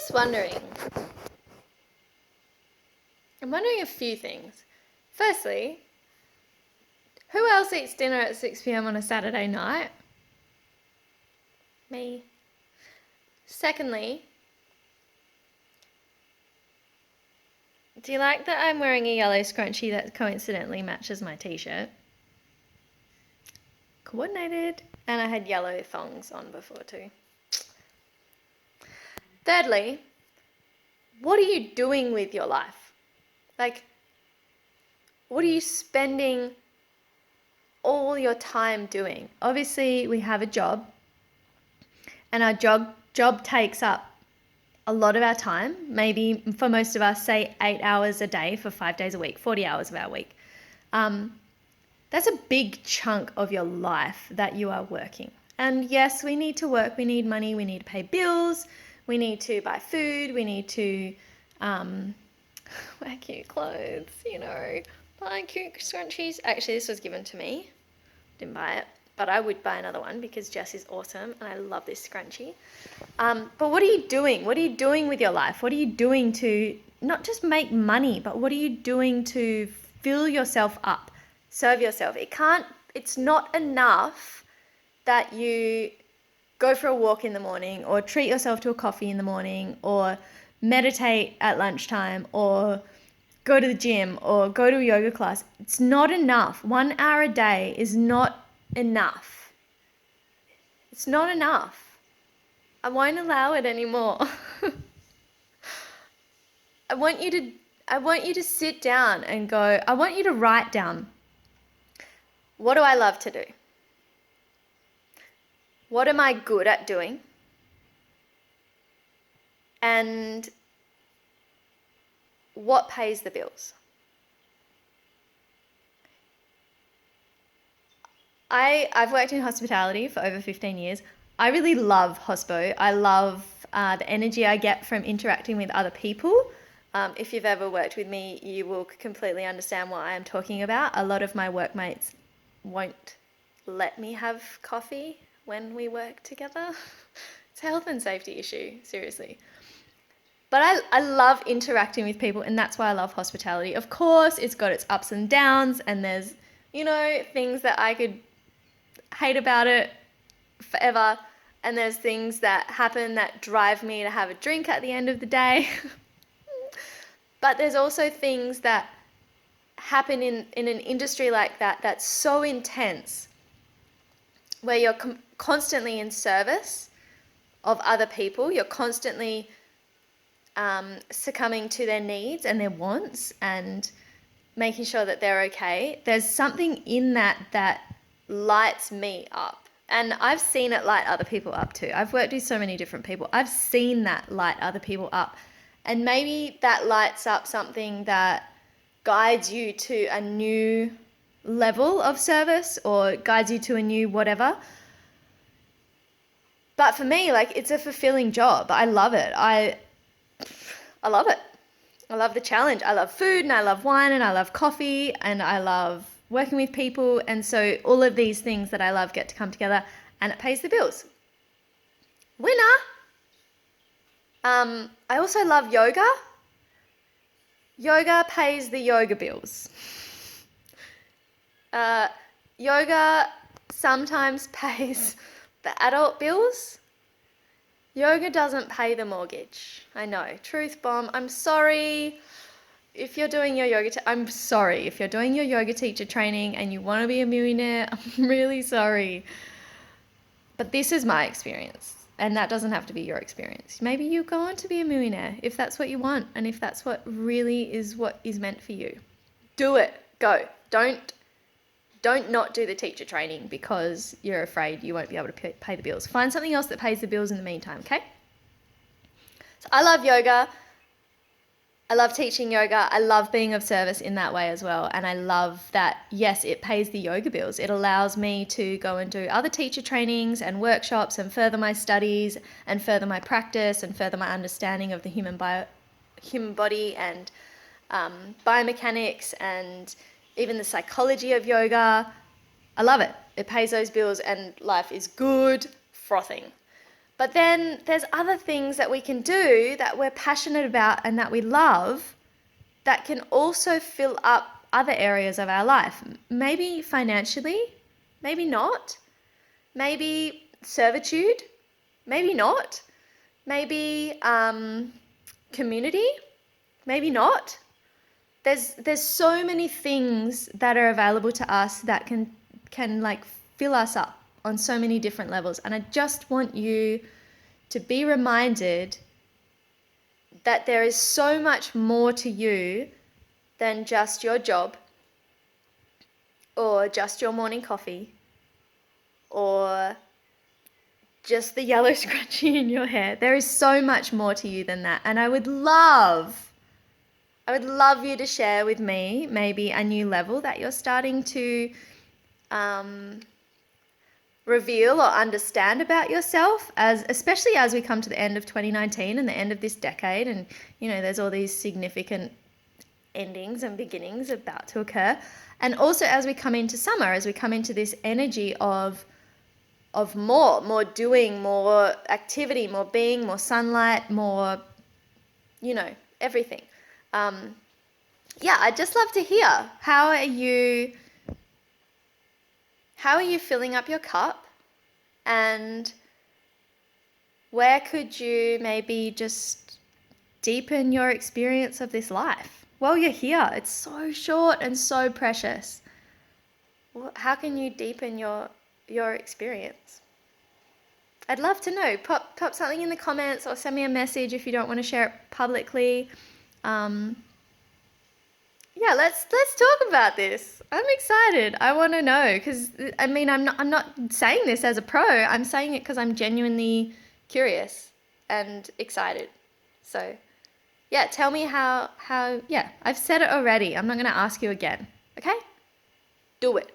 just wondering. I'm wondering a few things. Firstly, who else eats dinner at 6 p.m. on a Saturday night? Me. Secondly, do you like that I'm wearing a yellow scrunchie that coincidentally matches my t-shirt? Coordinated. And I had yellow thongs on before too. Thirdly, what are you doing with your life? Like, what are you spending all your time doing? Obviously, we have a job, and our job takes up a lot of our time. Maybe for most of us, say 8 hours a day for 5 days a week, 40 hours of our week. That's a big chunk of your life that you are working. And yes, we need to work, we need money, we need to pay bills, we need to buy food, we need to wear cute clothes, buy cute scrunchies. Actually, this was given to me. Didn't buy it, but I would buy another one because Jess is awesome and I love this scrunchie. But what are you doing? What are you doing with your life? What are you doing to not just make money, but what are you doing to fill yourself up? Serve yourself. It's not enough that you go for a walk in the morning or treat yourself to a coffee in the morning or meditate at lunchtime or go to the gym or go to a yoga class. It's not enough. 1 hour a day is not enough. It's not enough. I won't allow it anymore. I want you to sit down and go, I want you to write down, what do I love to do? What am I good at doing? And what pays the bills? I've worked in hospitality for over 15 years. I really love hospo. I love the energy I get from interacting with other people. If you've ever worked with me, you will completely understand what I am talking about. A lot of my workmates won't let me have coffee when we work together. It's a health and safety issue, seriously. But I love interacting with people, and that's why I love hospitality. Of course, it's got its ups and downs, and there's, things that I could hate about it forever, and there's things that happen that drive me to have a drink at the end of the day. But there's also things that happen in an industry like that that's so intense, where you're constantly in service of other people. You're constantly succumbing to their needs and their wants and making sure that they're okay. There's something in that lights me up. And I've seen it light other people up too. I've worked with so many different people. I've seen that light other people up. And maybe that lights up something that guides you to a new level of service or guides you to a new whatever. But for me, it's a fulfilling job. I love it. I love it. I love the challenge. I love food and I love wine and I love coffee and I love working with people. And so all of these things that I love get to come together and it pays the bills. Winner! I also love yoga. Yoga pays the yoga bills. Yoga sometimes pays the adult bills. Yoga doesn't pay the mortgage. I know, truth bomb. I'm sorry if you're doing your yoga. I'm sorry if you're doing your yoga teacher training and you want to be a millionaire. I'm really sorry. But this is my experience. And that doesn't have to be your experience. Maybe you go on to be a millionaire if that's what you want and if that's what really is what is meant for you. Do it. Go. Don't not do the teacher training because you're afraid you won't be able to pay the bills. Find something else that pays the bills in the meantime, okay? So I love yoga. I love teaching yoga. I love being of service in that way as well. And I love that, yes, it pays the yoga bills. It allows me to go and do other teacher trainings and workshops and further my studies and further my practice and further my understanding of the human body and biomechanics and even the psychology of yoga. I love it. It pays those bills and life is good frothing. But then there's other things that we can do that we're passionate about and that we love that can also fill up other areas of our life. Maybe financially, maybe not. Maybe servitude, maybe not. Maybe community, maybe not. There's so many things that are available to us that can like fill us up on so many different levels. And I just want you to be reminded that there is so much more to you than just your job or just your morning coffee or just the yellow scrunchie in your hair. There is so much more to you than that. And I would love you to share with me maybe a new level that you're starting to reveal or understand about yourself, especially as we come to the end of 2019 and the end of this decade, and there's all these significant endings and beginnings about to occur. And also as we come into summer, as we come into this energy of more doing, more activity, more being, more sunlight, more, everything. I'd just love to hear, how are you filling up your cup, and where could you maybe just deepen your experience of this life while you're here? It's so short and so precious. How can you deepen your experience? I'd love to know. Pop something in the comments or send me a message if you don't want to share it publicly. Let's talk about this. I'm excited. I want to know, because I'm not saying this as a pro. I'm saying it because I'm genuinely curious and excited. So, tell me how. I've said it already. I'm not going to ask you again. Okay? Do it.